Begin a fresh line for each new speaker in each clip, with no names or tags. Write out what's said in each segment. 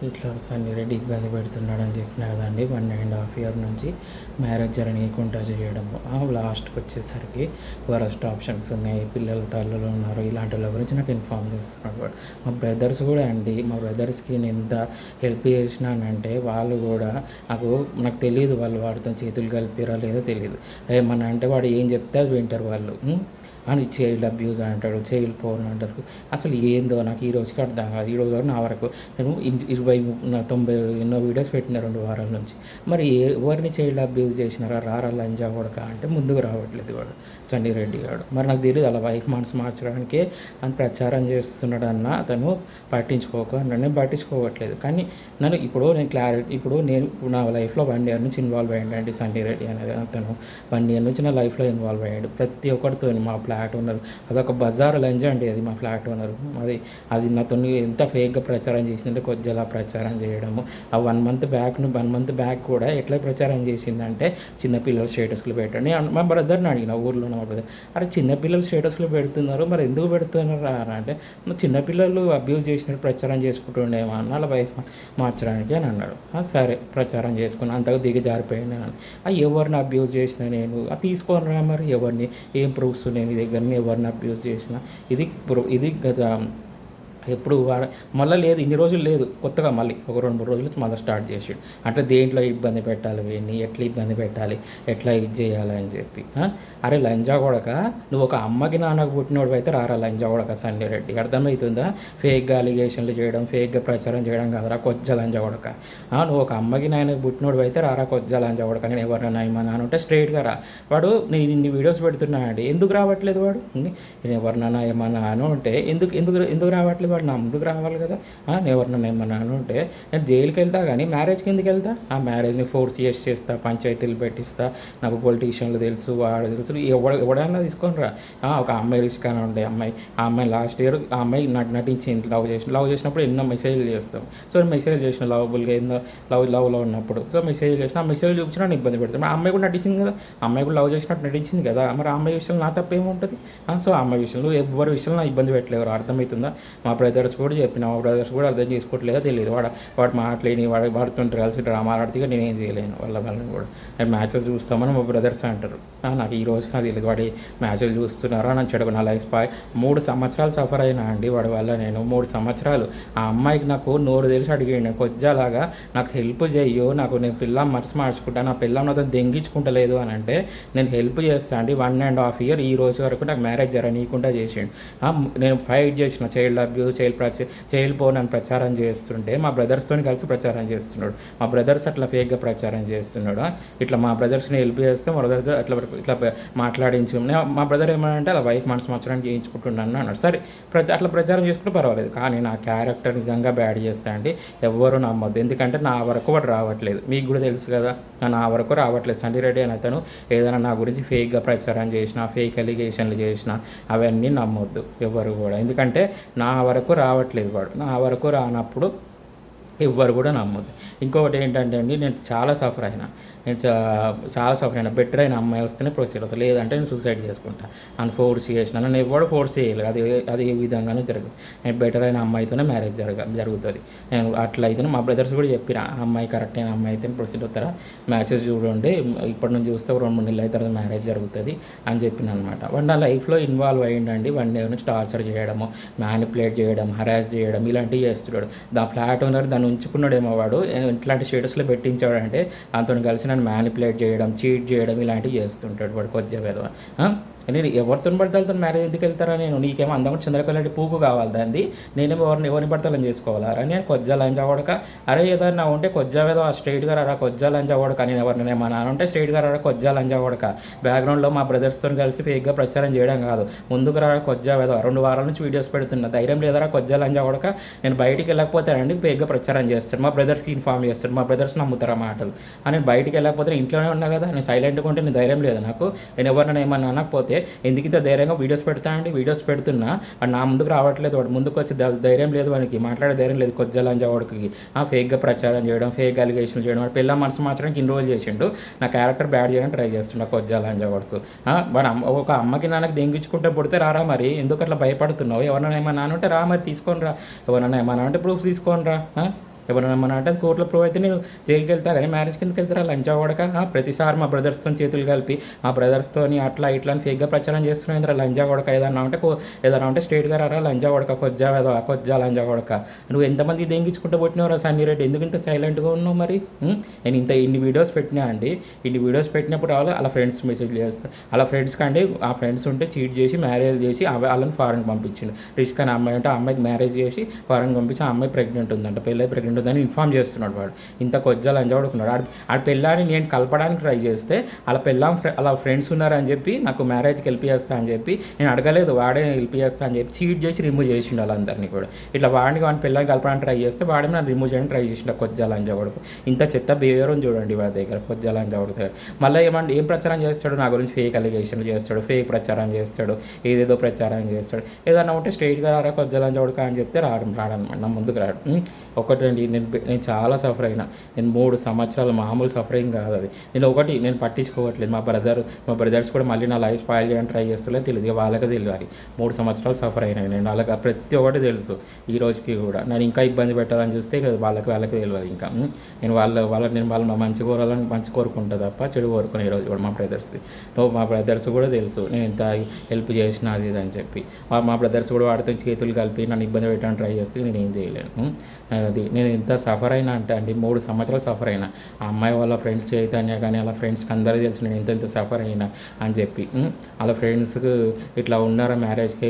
ఇట్లా సన్నీ రెడ్డి ఇబ్బంది పెడుతున్నాడని చెప్పినా కదండి. 1.5 ఇయర్ నుంచి మ్యారేజ్ జరగనీయకుండా చేయడము. లాస్ట్కి వచ్చేసరికి వరస్ట్ ఆప్షన్స్ ఉన్నాయి, పిల్లలు తల్లులు ఉన్నారు, ఇలాంటి వాళ్ళ గురించి నాకు ఇన్ఫామ్ చేస్తున్నాడు వాడు. మా బ్రదర్స్ కూడా అండి, మా బ్రదర్స్కి నేను ఎంత హెల్ప్ చేసినానంటే వాళ్ళు కూడా నాకు తెలియదు, వాళ్ళు వాడితో చేతులు కలిపిరా లేదో తెలియదు. ఏమన్నా అంటే వాడు ఏం చెప్తే అది వింటారు వాళ్ళు. అని చైల్డ్ అబ్యూస్ అంటాడు, చైల్డ్ పోర్న్ అంటారు. అసలు ఏందో నాకు ఈ రోజుకి అర్థం కాదు. ఈ రోజు నా వరకు నేను 90 ఎన్నో వీడియోస్ పెట్టిన 2 వారాల నుంచి. మరి ఎవరిని చైల్డ్ అబ్యూస్ చేసినారా రారా లంజా కొడక అంటే ముందుకు రావట్లేదు వాడు సన్నీ రెడ్డి గాడు. మరి నాకు తెలియదు అలా వైఫ్ మనసు మార్చడానికే అని ప్రచారం చేస్తున్నాడు అన్న అతను నన్ను పట్టించుకోవట్లేదు. కానీ నేను నా లైఫ్లో 1 ఇయర్ నుంచి ఇన్వాల్వ్ అయ్యాడండి సన్నీ రెడ్డి అనేది. అతను 1 ఇయర్ నుంచి నా లైఫ్లో ఇన్వాల్వ్ అయ్యాడు. ప్రతి ఒక్కరితో మా ఫ్లాట్ ఓనర్ అదొక బజార్ లంజ అండి అది. మా ఫ్లాట్ ఓనర్ అది నాతో ఎంత ఫేక్గా ప్రచారం చేసిందంటే కొద్దిలా ప్రచారం చేయడము. ఆ 1 మంత్ బ్యాక్ కూడా ఎట్లా ప్రచారం చేసిందంటే చిన్నపిల్లల స్టేటస్లు పెట్టండి. మా బ్రదర్ని అడిగిన ఊర్లో మా బ్రదర్, అరే చిన్నపిల్లలు స్టేటస్లు పెడుతున్నారు, మరి ఎందుకు పెడుతున్నారు అంటే చిన్నపిల్లలు అబ్యూస్ చేసినట్టు ప్రచారం చేసుకుంటుండేమో అన్న వాళ్ళ వైఫ్ మార్చడానికి అని అన్నాడు. సరే ప్రచారం చేసుకుని అంతగా దిగజారిపోయాను. ఎవరిని అబ్యూస్ చేసినా నేను తీసుకోను రా, మరి ఎవరిని ఏం ప్రూఫ్స్ నేను మీ దగ్గర ఎవరిని అబ్యూస్ చేసిన ఇది గత ఎప్పుడు మళ్ళీ లేదు, ఇన్ని రోజులు లేదు, కొత్తగా మళ్ళీ ఒక 2-3 రోజులు మళ్ళీ స్టార్ట్ చేసాడు. అంటే దేంట్లో ఇబ్బంది పెట్టాలి వీడిని, ఎట్లా ఇబ్బంది పెట్టాలి, ఎట్లా ఇది చేయాలి అని చెప్పి. అరే లంజా కొడక, నువ్వు ఒక అమ్మకి నాన్నకు పుట్టినోడు అయితే రారా లంజా కొడక సన్నీ రెడ్డి, అర్థమవుతుందా? ఫేక్గా అలిగేషన్లు చేయడం, ఫేక్గా ప్రచారం చేయడం కాదురా కొజ్జ లంజా కొడక. నువ్వు ఒక అమ్మకి నాయనకు పుట్టినోడు అయితే రారా కొజ్జ లంజా కొడక. నేను ఎవరైనా ఏమన్నా అంటే స్ట్రైట్గా రా. వాడు నేను ఇన్ని వీడియోస్ పెడుతున్నా అండి, ఎందుకు రావట్లేదు వాడు? నేను ఎవరినైనా ఏమన్నా అని ఉంటే ఎందుకు రావట్లేదు వాడు? నా ముందుకు రావాలి కదా. నేను ఎవరినైనా ఏమన్నా అని ఉంటే నేను జైలుకి వెళ్తా, కానీ మ్యారేజ్కి ఎందుకు వెళ్తా? ఆ మ్యారేజ్ని ఫోర్స్ చేస్తా, పంచాయతీలు పెట్టిస్తా, నాకు పొలిటీషియన్లు తెలుసు, వాడు తెలుసు, ఎవడైనా తీసుకొని రా. ఒక అమ్మాయి రిస్కానే ఉండే అమ్మాయి, ఆ అమ్మాయి లాస్ట్ ఇయర్ ఆ అమ్మాయి నటించింది, లవ్ చేసినప్పుడు ఎన్నో మెసేజ్లు చేస్తాం. సో మెసేజ్ చేసిన లవబుల్గా ఎన్నో లవ్లో ఉన్నప్పుడు సో మెసేజ్ చేసిన, ఆ మెసేజ్ చూపించినా ఇబ్బంది పెడతాను. ఆ అమ్మాయి కూడా నటించింది కదా, ఆ అమ్మాయి కూడా లవ్ చేసినట్టు నటించింది కదా, మరి ఆ అమ్మాయి విషయంలో నా తప్పేముంటుంది? సో ఆ అమ్మాయి విషయంలో ఎవరి విషయంలో నా ఇబ్బంది పెట్టలేరు, అర్థమవుతుందా? మా బ్రదర్స్ కూడా చెప్పిన, మా బ్రదర్స్ కూడా అర్థం చేసుకోవట్లేదో తెలియదు. వాడు మాట్లాడి వాడుతుంటారు కలిసి డ్రామాలు ఆడితే నేనేం చేయలేను వాళ్ళని కూడా. నేను మ్యాచెస్ చూస్తామని మా బ్రదర్స్ అంటారు. నాకు ఈ రోజు నాకు తెలియదు వాడి మ్యాచెస్ చూస్తున్నారా అని చెడు. నా లైఫ్ 3 సంవత్సరాలు సఫర్ అయినా అండి వాడి వల్ల. నేను 3 సంవత్సరాలు ఆ అమ్మాయికి నాకు నోరు తెలిసి అడిగాను, కొజ్జాలాగా నాకు హెల్ప్ చెయ్యు, నేను పిల్లం మనసు మార్చుకుంటా, నా పిల్లం నాతో దెంగించుకుంటలేదు అని అంటే నేను హెల్ప్ చేస్తా అండి. 1.5 ఇయర్ ఈ రోజు వరకు నాకు మ్యారేజ్ జరగనీయకుండా చేసిండు. నేను ఫైట్ చేసిన చైల్డ్ అబ్యూస్, చైల్డ్ పోర్న్ అని ప్రచారం చేస్తుంటే మా బ్రదర్స్తో కలిసి ప్రచారం చేస్తున్నాడు. మా బ్రదర్స్ అట్లా ఫేక్గా ప్రచారం చేస్తున్నాడు. ఇట్లా మా బ్రదర్స్ని హెల్ప్ చేస్తే మా బ్రదర్ ఇట్లా మాట్లాడించు. మా బ్రదర్ ఏమంటే అలా వైఫ్ మనసు మార్చడానికి చేయించుకుంటున్నాను అన్నాడు. సరే అట్లా ప్రచారం చేసుకుంటే పర్వాలేదు, కానీ నా క్యారెక్టర్ నిజంగా బ్యాడ్ చేస్తా అండి. ఎవ్వరూ నమ్మొద్దు, ఎందుకంటే నా వరకు వాడు రావట్లేదు. మీకు కూడా తెలుసు కదా, నా వరకు రావట్లేదు. సన్నీ రెడ్డి అని అతను ఏదైనా నా గురించి ఫేక్గా ప్రచారం చేసిన, ఫేక్ అలిగేషన్లు చేసిన అవన్నీ నమ్మొద్దు ఎవరు కూడా, ఎందుకంటే నా వరకు రావట్లేదు వాడు. నా వరకు రానప్పుడు ఎవ్వరు కూడా నమ్మొద్దు. ఇంకొకటి ఏంటంటే అండి, నేను చాలా సఫర్ అయినా, బెటర్ అయిన అమ్మాయి వస్తేనే ప్రొసీడ్ అవుతాను, లేదంటే నేను సూసైడ్ చేసుకుంటాను అని ఫోర్స్ చేసిన. నన్ను ఎవరు ఫోర్స్ చేయలేదు, అది ఏ విధంగానే జరగదు. నేను బెటర్ అయిన అమ్మాయితోనే మ్యారేజ్ జరుగుతుంది. నేను అట్లా అయితే మా బ్రదర్స్ కూడా చెప్పిన, ఆ అమ్మాయి కరెక్ట్ అయిన అమ్మాయి అయితే ప్రొసీడ్ అవుతారా, మ్యాచెస్ చూడండి, ఇప్పటి నుంచి చూస్తే 2-3 నెలల తర్వాత మ్యారేజ్ జరుగుతుంది అని చెప్పిన అనమాట. వాడు నా లైఫ్లో ఇన్వాల్వ్ అయ్యిండండి. 1 ఇయర్ నుంచి టార్చర్ చేయడము, మ్యానిపులేట్ చేయడం, హరాస్ చేయడం ఇలాంటివి చేస్తున్నాడు. ఫ్లాట్ ఓనర్ దాన్ని ఉంచుకున్నాడేమో వాడు, ఇట్లాంటి స్టేటస్లో పెట్టించాడు అంటే దాంతో కలిసి నన్ను మ్యానిపులేట్ చేయడం, చీట్ చేయడం ఇలాంటివి చేస్తుంటాడు వాడు కొద్దిగా వేదవ. నేను ఎవరితో పడతాలతో మ్యారేజ్ ఎందుకు వెళ్తారా? నీకేమో అందం చంద్రకళ పూకు కావాలి దాన్ని, నేనేమో ఎవరిని పడతాలని చేసుకోవాలా? నేను కొజ్జా లంజా కొడక, అరే ఏదైనా ఉంటే కొజ్జా వేదో స్ట్రైట్గా రా కొజ్జా లంజా కొడక. నేను ఎవరిని మా నాన్న ఉంటే స్ట్రైట్గా రా కొజ్జా లంజా కొడక. బ్యాక్గ్రౌండ్లో మా బ్రదర్స్తో కలిసి ఫేక్గా ప్రచారం చేయడం కాదు, ముందుకు రా కొజ్జా వేదో. 2 వారాల నుంచి వీడియోస్ పెడుతున్నా, ధైర్యం లేదరా కొజ్జా లంజా కొడక. నేను బయటికి వెళ్ళకపోతానండి ఫేక్గా ప్రచారం చేస్తాడు, మా బ్రదర్స్కి ఇన్ఫార్మ్ చేస్తాడు, మా బ్రదర్స్ నమ్ముతారు ఆ మాటలు. నేను బయటికి వెళ్ళకపోతే ఇంట్లోనే ఉన్నా కదా, నేను సైలెంట్గా ఉంటే నేను ధైర్యం లేదు నాకు. నేను ఎవరినైనా ఏమన్నా అనకపోతే ఎందుకు ఇంత ధైర్యంగా వీడియోస్ పెడతానండి, వీడియోస్ పెడుతున్నా వాడు నా ముందుకు రావట్లేదు, వాడు ముందుకు వచ్చి ధైర్యం లేదు, వానికి మాట్లాడే ధైర్యం లేదు. కొజ్జా లంజా వాడికి ఫేక్గా ప్రచారం చేయడం, ఫేక్ అలిగేషన్లు చేయడం, వాడు పిల్ల మనసు మార్చడానికి ఇన్రోల్ చేసిండు, నా క్యారెక్టర్ బ్యాడ్ చేయడానికి ట్రై చేస్తుండ కొజ్జా లంజా వాడుకు. వాడు ఒక అమ్మకి నాన్నకి దెంగించుకుంటే పుడితే రారా, మరి ఎందుకు అట్లా భయపడుతున్నావు? ఎవరైనా ఏమన్నా అంటే రా మరి తీసుకొని రా, ఎవరైనా ఏమన్నా అంటే ప్రూఫ్స్ తీసుకొని రా. ఎవరైనా మన అంటే కోర్టులో ప్రూవ్ అయితే నేను జైలుకి వెళ్తా కానీ మ్యారేజ్ కిందకి వెళ్తారా లంచా కొడక. ప్రతిసారి మా బ్రదర్స్తో చేతులు కలిపి మా బ్రదర్స్తోని అట్లా ఇట్లా అని ఫేక్గా ప్రచారం చేస్తున్నాయి లంజా కొడక. ఏదన్నా ఉంటే స్ట్రేట్గా రారా లంజా కొడక, కొజ్జా లంజా కొడక. నువ్వు ఎంతమంది దెంగించుకుంటూ పుట్టినవరా సన్నీ రెడ్డి, ఎందుకు ఇంత సైలెంట్గా ఉన్నావు మరి? నేను ఇన్ని వీడియోస్ పెట్టినా అండి, ఇన్ని వీడియోస్ పెట్టినప్పుడు అలా ఫ్రెండ్స్ మెసేజ్ చేస్తారు, అలా ఫ్రెండ్స్ కండి ఆ ఫ్రెండ్స్ ఉంటే చీట్ చేసి మ్యారేజ్ చేసి వాళ్ళని ఫారెన్కి పంపించిండు. రిస్క్ అని అమ్మాయి అంటే ఆ అమ్మాయికి మ్యారేజ్ చేసి ఫారెన్కి పంపించి ఆ అమ్మాయి ప్రెగ్నెంట్ ఉందంట, పెళ్ళి ప్రెగ్నెంట్ ఉందని ఇన్ఫామ్ చేస్తున్నాడు వాడు. ఇంత కొజ్జాలు అంజాడుకున్నాడు. ఆడ పెళ్ళాన్ని నేను కలపడానికి ట్రై చేస్తే అలా ఫ్రెండ్స్ ఉన్నారని చెప్పి నాకు మ్యారేజ్కి హెల్ప్ చేస్తా అని చెప్పి నేను అడగలేదు, వాడే హెల్ప్ చేస్తా అని చెప్పి చీట్ చేసి రిమూవ్ చేసిండు వాళ్ళందరినీ కూడా. ఇట్లా వాడిని పిల్లల్ని కలపడానికి ట్రై చేస్తే వాడే నన్ను రిమూవ్ చేయడానికి ట్రై చేసిండు కొజ్జాలు అంజాడుకు. ఇంత చెత్త బిహేవియర్ చూడండి వాడి దగ్గర, కొజ్జాలు అంజాడు దగ్గర. మళ్ళీ ఏం ప్రచారం చేస్తాడు నా గురించి, ఫేక్ అలిగేషన్లు చేస్తాడు, ఫేక్ ప్రచారం చేస్తాడు, ఏదేదో ప్రచారం చేస్తాడు. ఏదన్నా ఉంటే స్ట్రైట్గా రారా కొజ్జాలు అంజాడుకా అని చెప్తే రాడనమాట, నా ముందుకు రాడు. ఒకటండి, నేను చాలా సఫర్ అయినా. నేను 3 సంవత్సరాలు మామూలు సఫరింగ్ కాదు అది. నేను పట్టించుకోవట్లేదు. మా బ్రదర్స్ కూడా మళ్ళీ నా లైఫ్ స్పాయిల్ చేయడానికి ట్రై చేస్తలే తెలియదు, వాళ్ళకి తెలియాలి. 3 సంవత్సరాలు సఫర్ అయినాయి నేను, వాళ్ళకి ప్రతి ఒక్కటి తెలుసు. ఈ రోజుకి కూడా నేను ఇంకా ఇబ్బంది పెట్టాలని చూస్తే వాళ్ళకి తెలియదు. ఇంకా నేను వాళ్ళని మంచి కోరుకుంటా తప్ప చెడు కోరుకునే ఈరోజు కూడా మా బ్రదర్స్ కూడా తెలుసు నేను ఎంత హెల్ప్ చేసిన అది ఇది అని చెప్పి. మా బ్రదర్స్ కూడా వాడితో చేతులు కలిపి నన్ను ఇబ్బంది పెట్టడానికి ట్రై చేస్తే నేను ఏం చేయలేను. నేను ఎంత సఫర్ అయినా అంటే అండి, 3 సంవత్సరాలు సఫర్ అయినా. ఆ అమ్మాయి వాళ్ళ ఫ్రెండ్స్ చైతన్య కానీ అలా ఫ్రెండ్స్కి అందరికీ తెలుసు నేను ఎంత సఫర్ అయినా అని చెప్పి. వాళ్ళ ఫ్రెండ్స్కి ఇట్లా ఉన్నారా మ్యారేజ్కి,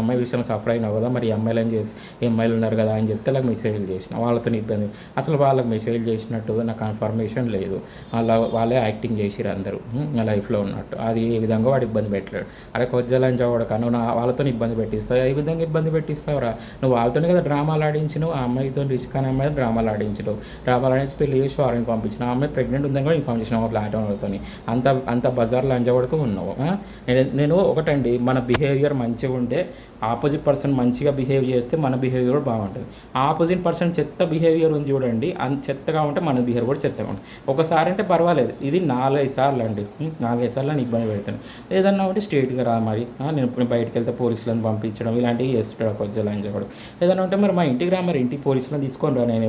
అమ్మాయి విషయంలో సఫర్ అయినావు కదా, మరి అమ్మాయిలు చేసి అమ్మాయిలు ఉన్నారు కదా అని చెప్తే వాళ్ళకి మెసేజ్లు చేసిన. వాళ్ళతో ఇబ్బంది, అసలు వాళ్ళకి మెసేజ్ చేసినట్టు నాకు కన్ఫర్మేషన్ లేదు. వాళ్ళే యాక్టింగ్ చేసిరు అందరూ నా లైఫ్లో ఉన్నట్టు. అది ఏ విధంగా వాడు ఇబ్బంది పెట్టలేడు. అరే కొజ్జలని చదవడక, నువ్వు వాళ్ళతో ఇబ్బంది పెట్టిస్తావు. ఏ విధంగా ఇబ్బంది పెట్టిస్తావురా? నువ్వు వాళ్ళతోనే కదా డ్రామాలు ఆడించినావు. ఆ అమ్మాయితో రిస్క్ అనే అమ్మాయి డ్రామాలు ఆడించినావు. డ్రామాలు ఆడించి పెళ్లి చేసి వారిని పంపించిన. ఆ అమ్మాయి ప్రెగ్నెంట్ ఉందని కూడా ఇన్ఫార్మ్ చేసినావు ప్లాట్ఫామ్లతో. అంత బజార్లో అంజవడకు ఉన్నావు. నేను ఒకటండి, మన బిహేవియర్ మంచిగా ఉంటే ఆపోజిట్ పర్సన్ మంచిగా బిహేవ్ చేస్తే మన బిహేవియర్ కూడా బాగుంటుంది. ఆపోజిట్ పర్సన్ చెత్త బిహేవియర్ ఉంది చూడండి, అంత చెత్తగా ఉంటే మన బిహేవియర్ కూడా చెత్తగా ఉంటుంది. ఒకసారి అంటే పర్వాలేదు, ఇది 4-5 సార్లు అండి. 4-5 సార్లు నేను ఇబ్బంది పెడతాను. ఏదన్నా ఒకటి స్ట్రేట్గా రా మరి. నేను బయటకు వెళ్తే పోలీసులను పంపించడం ఇలాంటివి చేస్తాడు కొద్దిగా లంచగొడు. ఏదైనా ఉంటే మరి మా ఇంటికి రా, మరి ఇంటికి పోలీసులను తీసుకొని రా. నేను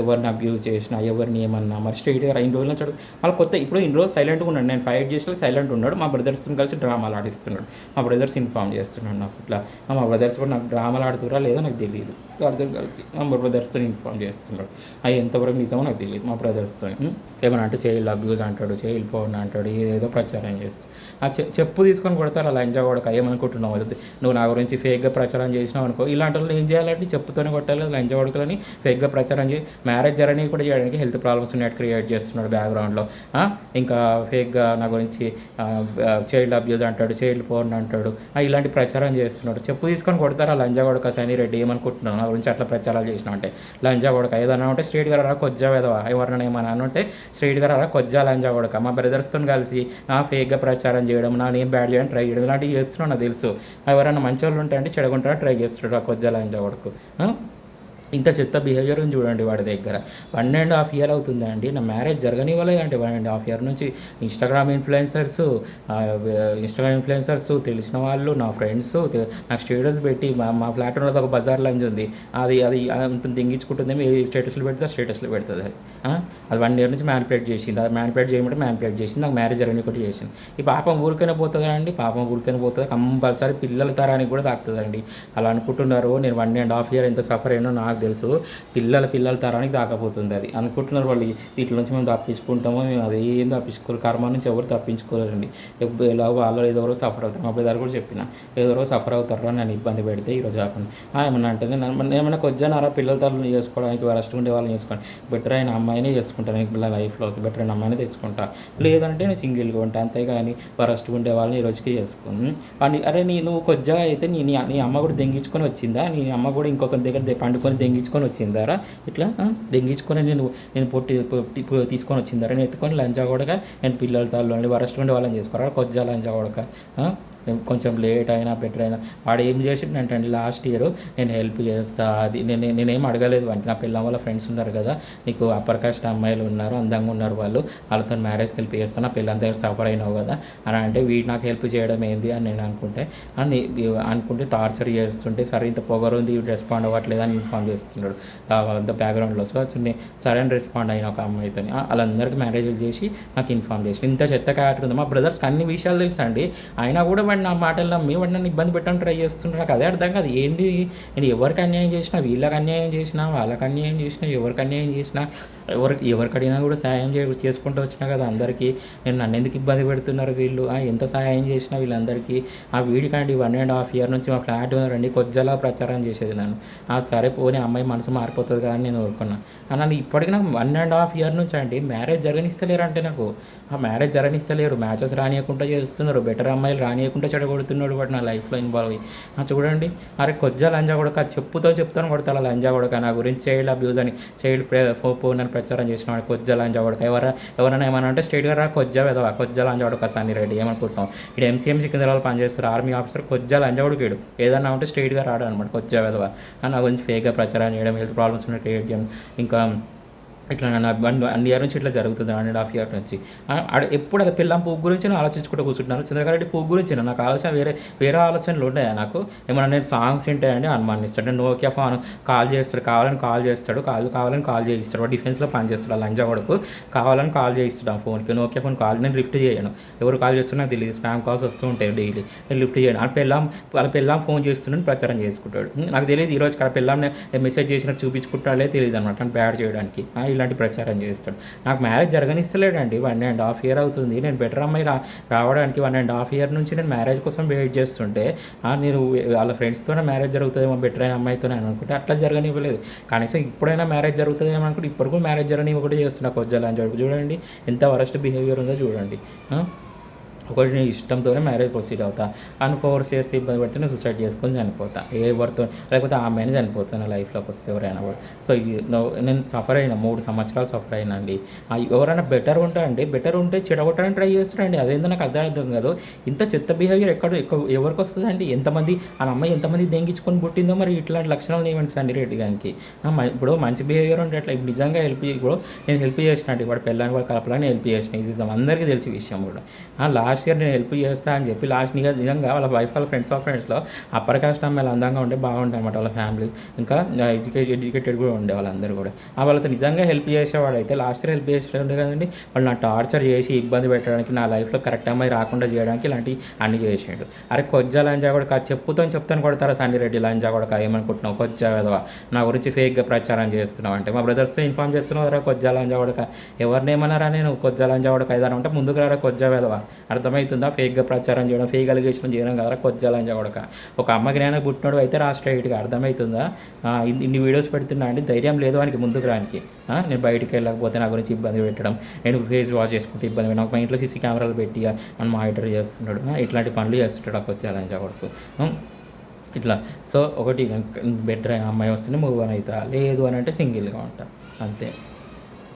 ఎవరిని అబ్యూజ్ చేసినా, ఎవరిని ఏమన్నా మరి స్ట్రేట్గా రా. ఇన్ని రోజులు వచ్చాడు మళ్ళీ ఇన్ని రోజులు సైలెంట్గా ఉన్నాడు. నేను ఫైట్ చేసిన సైలెంట్ ఉన్నాడు. మా బ్రదర్స్ని కలిసి డ్రామాలు ఆడిస్తున్నాడు. మా బ్రదర్స్ ఇన్ఫార్మ్ చేస్తున్నాడు నాకు ఇట్లా. మా బ్రదర్స్ కూడా నాకు డ్రామాలు ఆడుతురా లేదో నాకు తెలియదు. వాళ్ళతో కలిసి మా బ్రదర్స్తో ఇన్ఫార్మ్ చేస్తున్నాడు. అవి ఎంతవరకు నిజమో నాకు తెలియదు. మా బ్రదర్స్తో ఏమన్నా అంటే చైల్డ్ అబ్యూజ్ అంటాడు, చైల్డ్ పోన్ అంటాడు, ఏదో ప్రచారం చేస్తాడు. చెప్పు తీసుకొని కొడతారు అలా ఎంజాయ్ కొడక. ఏమనుకుంటున్నావు? నువ్వు నా గురించి ఫేక్గా ప్రచారం చేసినావు అనుకో, ఇలాంటి వాళ్ళు ఏం చేయాలంటే చెప్పుతోనే కొట్టాలి. లంచ కొడుకులని ఫేక్గా ప్రచారం చేసి మ్యారేజ్ జర్నీ కూడా చేయడానికి హెల్త్ ప్రాబ్లమ్స్ ఉన్నట్టు క్రియేట్ చేస్తున్నాడు బ్యాక్గ్రౌండ్లో. ఇంకా ఫేక్గా నా గురించి చైల్డ్ అబ్యూజ్ అంటాడు, చైల్డ్ పోర్న్ అంటాడు, ఇలాంటి ప్రచారం చేస్తున్నాడు. చెప్పు తీసుకొని కొడతారా లంజా కొడక సన్నీ రెడ్డి? ఏమనుకుంటున్నావు నా గురించి అట్లా ప్రచారాలు చేసినావు అంటే? లంజా కొడక ఏదన్నా ఉంటే స్ట్రైట్గా రా, కొజ్జా వేదవా ఎవరన్నా ఏమన్నా అంటే స్ట్రైట్గా రా, కొజ్జా లంజా కొడక. మా బ్రదర్స్తో కలిసి ఫేక్గా ప్రచారం చేయడం, నా నేమ్ బ్యాడ్ చేయడం ట్రై చేయడం ఇలాంటివి చేస్తున్నావు నాకు తెలుసు. ఎవరైనా మంచి వాళ్ళు ఉంటే అంటే చెడగొంటారా ట్రై చేస్తున్నాడు ఆ కొజ్జా లంజా కొడుకు. ఇంత చెత్త బిహేవియర్ చూడండి వాడి దగ్గర. 1.5 year అవుతుందండి నా మ్యారేజ్ జరగనివ్వలేదండి. 1.5 year నుంచి ఇన్స్టాగ్రామ్ ఇన్ఫ్లుయెన్సర్స్ తెలిసిన వాళ్ళు, నా ఫ్రెండ్స్ నాకు స్టేటస్ పెట్టి మా ఫ్లాట్ ఉన్నది ఒక బజార్ లంచ్ ఉంది, అది అంత దింగించుకుంటుంది. ఏ స్టేటస్లు పెడితే స్టేటస్లు పెడుతుంది. అది 1 year నుంచి మ్యానిపులేట్ చేసింది. అది మ్యానిపులేట్ చేయమంటే మ్యానిపులేట్ చేసింది. నాకు మ్యారేజ్ జరగనివ్వకుండా చేసింది. ఈ పాపం ఊరికైనా పోతుందా అండి? పాపం ఊరికైనా పోతుంది. కంపల్సరీ పిల్లల తరానికి కూడా తాకుతుందండి. అలా అనుకుంటున్నారు. నేను 1.5 year ఎంత సఫర్ అయినో నాకు తెలుసు. పిల్లల తరానికి దాకపోతుంది. అది అనుకుంటున్నారు వాళ్ళు. వీటి నుంచి మేము తప్పించుకుంటాము, మేము అదేం తప్పించుకోరు. కర్మ నుంచి ఎవరు తప్పించుకోలేరండి. ఎలా వాళ్ళు ఏదోరో సఫర్ అవుతారు. మా బ్రదర్ కూడా చెప్పిన ఏదోరో సఫర్ అవుతారు అని నన్ను ఇబ్బంది పెడితే ఈరోజు కాకుండా ఏమన్నా అంటే ఏమన్నా కొద్దిగా పిల్లల తల్లిని చేసుకోవడానికి వరస్ట్ ఉండే వాళ్ళని చేసుకోండి. బెటర్ అయిన అమ్మాయినే చేసుకుంటాను పిల్లల లైఫ్లోకి. బెటర్ అయిన అమ్మాయినే తెచ్చుకుంటా. లేదంటే నేను సింగిల్గా ఉంటాను. అంతేగాని వరస్ట్ ఉండే వాళ్ళని ఈ రోజుకి చేసుకోను. అరే నువ్వు కొద్దిగా అయితే నీ అమ్మ కూడా దెంగించుకొని వచ్చిందా? నీ అమ్మ కూడా ఇంకొక దగ్గర పండుకొని దెంగించుకొని వచ్చిందారా? ఇట్లా దెంగించుకొని నేను పొట్టి తీసుకొని వచ్చిందారా? నేను ఎత్తుకొని లంచా కొడక నేను పిల్లల తాళ్ళు వరస్ట్ ఉండే వాళ్ళని చేసుకోరా? కొద్దిగా లంచా కొడక కొంచెం లేట్ అయినా బెటర్ అయినా వాడు ఏం చేసిండంటే అండి లాస్ట్ ఇయర్ నేను హెల్ప్ చేస్తా అది నేనేం అడగలేదు వాడికి. నా పిల్లం వాళ్ళ ఫ్రెండ్స్ ఉన్నారు కదా, నీకు అప్పర్ కాస్ట్ అమ్మాయిలు ఉన్నారు, అందంగా ఉన్నారు, వాళ్ళతో మ్యారేజ్కి హెల్ప్ చేస్తాను, నా పిల్లని దగ్గర సఫర్ అయినావు కదా అని అంటే వీడు నాకు హెల్ప్ చేయడం ఏంది అని నేను అనుకుంటే టార్చర్ చేస్తుంటే, సరే ఇంత పొగరుంది వీడు రెస్పాండ్ అవ్వట్లేదు అని ఇన్ఫార్మ్ చేస్తున్నాడు అంత బ్యాక్గ్రౌండ్లో. సో సడన్ రెస్పాండ్ అయిన ఒక అమ్మాయితో వాళ్ళందరికీ మ్యారేజ్లు చేసి నాకు ఇన్ఫార్మ్ చేసి ఇంత చెత్త క్యారెక్టర్ ఉంది. మా బ్రదర్స్కి అన్ని విషయాలు తెలుసు అండి, అయినా కూడా వాడు నా మాటలు నమ్మి వాడు నన్ను ఇబ్బంది పెట్టడానికి ట్రై చేస్తుంటారు. నాకు అదే అర్థం కాదు, ఏంది నేను ఎవరికి అన్యాయం చేసినా, వీళ్ళకి అన్యాయం చేసినా, వాళ్ళకి అన్యాయం చేసినా, ఎవరికి అన్యాయం చేసినా, ఎవరికి అడిగినా కూడా సాయం చేసుకుంటూ వచ్చినా కదా అందరికీ. నేను నన్ను ఎందుకు ఇబ్బంది పెడుతున్నారు వీళ్ళు, ఎంత సహాయం చేసినా వీళ్ళందరికీ. ఆ వీడికండి 1.5 year నుంచి మా ఫ్లాట్ రండి కొజ్జలా ప్రచారం చేసేది నన్ను. సరే పోనీ అమ్మాయి మనసు మారిపోతుంది కదా అని నేను ఊరుకున్నా. నన్ను ఇప్పటికీ నాకు 1.5 year నుంచి అండి మ్యారేజ్ జరగనిస్తలేరు. అంటే నాకు ఆ మ్యారేజ్ జరగనిస్తలేరు, మ్యాచెస్ రానియకుండా చేస్తున్నారు, బెటర్ అమ్మాయిలు రానియకుండా చెడగొడుతున్నాడు వాడు నా లైఫ్లో ఇన్వాల్వ్ అయ్యి. చూడండి, అరే కొజ్జా లంజా కొడక చెప్తాను కొడతా లంజా కొడక, నా గురించి చైల్డ్ అబ్యూజ్ అని చైల్డ్ ఫోన్ అని ప్రచారం చేసిన వాడు కొజ్జా లంజా కొడక. ఎవరైనా ఏమన్నా అంటే స్ట్రైట్గా రా కొజ్జా వెదవా, కొజ్జా లంజా కొడక సన్నీ రెడ్డి ఏమనుకుంటాం. ఇక్కడ ఎంసీఎంసీ కింద వాళ్ళు పనిచేస్తారు, ఆర్మీ ఆఫీసర్ కొజ్జా లంజా కొడుకాడు. ఏదన్నా ఉంటే స్ట్రైట్గా రాడు అనమాట కొజ్జా వెదవా. నా గురించి ఫేక్గా ప్రచారం చేయడం, హెల్త్ ప్రాబ్లమ్స్ క్రియేట్ చేయడం, ఇంకా ఇట్లా నా 1 year నుంచి ఇట్లా జరుగుతుంది, 1.5 year నుంచి. ఎప్పుడు అది పిల్లం పువ్వు గురించి ఆలోచించుకుంటూ కూర్చుంటున్నాను. చంద్రకారెడ్డి పువ్వు గురించి నాకు ఆలోచన వేరే ఆలోచనలు ఉన్నాయా నాకు? ఏమన్నా నేను సాంగ్స్ వింటాయండి అనుమానిస్తాడు. నోకియా ఫోన్ కాల్ చేస్తాడు, కావాలని కాల్ చేయిస్తాడు. వాడు డిఫెన్స్లో పనిచేస్తాడు, ఆ లంజా కొడుకు కావాలని కాల్ చేయిస్తాడు ఆ ఫోన్కి. నోకియా ఫోన్ కాల్ నేను లిఫ్ట్ చేయను, ఎవరు కాల్ చేస్తున్నా నాకు తెలియదు, స్పామ్ కాల్స్ వస్తూ ఉంటాయి డైలీ, నేను లిఫ్ట్ చేయను. వాళ్ళ పిల్లం ఫోన్ చేస్తుండని ప్రచారం చేసుకుంటాడు. నాకు తెలియదు ఈరోజు పిల్లం మెసేజ్ చేసినట్టు చూపించుకుంటాడే తెలియదు అనమాట, నన్ను బ్యాడ్ చేయడానికి ఇలాంటి ప్రచారం చేస్తాడు. నాకు మ్యారేజ్ జరగనిస్తలేడండి, 1.5 year అవుతుంది. నేను బెటర్ అమ్మాయి రావడానికి 1.5 year నుంచి నేను మ్యారేజ్ కోసం వెయిట్ చేస్తుంటే నేను వాళ్ళ ఫ్రెండ్స్తోనే మ్యారేజ్ జరుగుతుందేమో బెటర్ అయిన అమ్మాయితోనే అనుకుంటే అట్లా జరగనివ్వలేదు. కనీసం ఇప్పుడైనా మ్యారేజ్ జరుగుతుందేమో అనుకుంటే ఇప్పుడు కూడా మ్యారేజ్ జరగనివ్వకూడదు చేస్తున్నా కొజ్జాలని చెప్పి. చూడండి ఎంత వరస్ట్ బిహేవియర్ ఉందో చూడండి. ఒకటి నేను ఇష్టంతోనే మ్యారేజ్ ప్రొసీడ్ అవుతా, అని ఫోర్స్ చేస్తే ఇబ్బంది పడితే నేను సూసైడ్ చేసుకొని చనిపోతా, ఎవరితో లేకపోతే ఆమెనే చనిపోతాను నా లైఫ్లోకి వస్తే ఎవరైనా కూడా. సో నేను సఫర్ అయినా 3 సంవత్సరాలు సఫర్ అయినా అండి. ఎవరైనా బెటర్ ఉంటే చెడగొట్టడానికి ట్రై చేస్తారండి. అదేందో నాకు అర్థం కాదు. ఇంత చెత్త బిహేవియర్ ఎవరికి వస్తుందండి? ఎంతమంది ఆ అమ్మాయి ఎంతమంది దెంగించుకొని పుట్టిందో మరి ఇట్లాంటి లక్షణాలు ఏమంటే సన్నీ రెడ్డి గారికి. ఇప్పుడు మంచి బిహేవియర్ ఉంటే అట్లా ఇప్పుడు నిజంగా ఇప్పుడు నేను హెల్ప్ చేసిన అండి, వాడు పెళ్ళాన్ని వాడు కలపాలని హెల్ప్ చేసిన, ఇది అందరికీ తెలిసి విషయం కూడా. లాస్ట్ ఇయర్ నేను హెల్ప్ చేస్తా అని చెప్పి నిజంగా వాళ్ళ వైఫ్ వాళ్ళ ఫ్రెండ్స్లో అప్పర్ కాస్ట్ అమ్మాయిలు అందంగా ఉండే బాగుంటాయి అనమాట వాళ్ళ ఫ్యామిలీ, ఇంకా ఎడ్యుకేటెడ్ కూడా ఉండే వాళ్ళందరూ కూడా. వాళ్ళతో నిజంగా హెల్ప్ చేసేవాడు అయితే లాస్ట్ ఇయర్ హెల్ప్ చేసేవాడు కదండి. వాళ్ళు నా టార్చర్ చేసి ఇబ్బంది పెట్టడానికి, నా లైఫ్లో కరెక్ట్ అమ్మాయి రాకుండా చేయడానికి ఇలాంటి అన్ని చేసాడు. అరే కొజ్జా లంజా కూడా చెప్తాను కొడతారా సన్నీ రెడ్డి లంజా కూడా ఏమనుకుంటున్నావు కొజ్జా కదవా, నా గురించి ఫేక్గా ప్రచారం చేస్తున్నావు అంటే మా బ్రదర్స్తో ఇన్ఫార్మ్ చేస్తున్నావు రా కొజ్జా లంజా కూడా. ఎవరిని ఏమన్నారా నేను కొజ్జా లంజా కూడా ఏదైనా ఉంటే ముందుకు రారా కొజ్జా వెదవా, అర్థమవుతుందా? ఫేక్గా ప్రచారం చేయడం, ఫేక్ అలిగేషన్ చేయడం కదా కొజ్జా లంజా కొడక. ఒక అమ్మకి నేను పుట్టినోడు అయితే రాష్ట్రీయగా అర్థమవుతుందా? ఇన్ని వీడియోస్ పెడుతున్నా అండి, ధైర్యం లేదు వానికి ముందుకు రానికి. నేను బయటికి వెళ్ళకపోతే నా గురించి ఇబ్బంది పెట్టడం, నేను ఫేస్ వాష్ చేసుకుంటే ఇబ్బంది పెట్టడం, మా ఇంట్లో సీసీ కెమెరాలు పెట్టి మనం మానిటర్ చేస్తున్నాడు, ఇట్లాంటి పనులు చేస్తుంటాడు ఆ కొజ్జా లంజా కొడుకు ఇట్లా. సో ఒకటి బెటర్ అయిన అమ్మాయి వస్తేనే మూవ్ అని అవుతా, లేదు అని అంటే సింగిల్గా ఉంటా అంతే.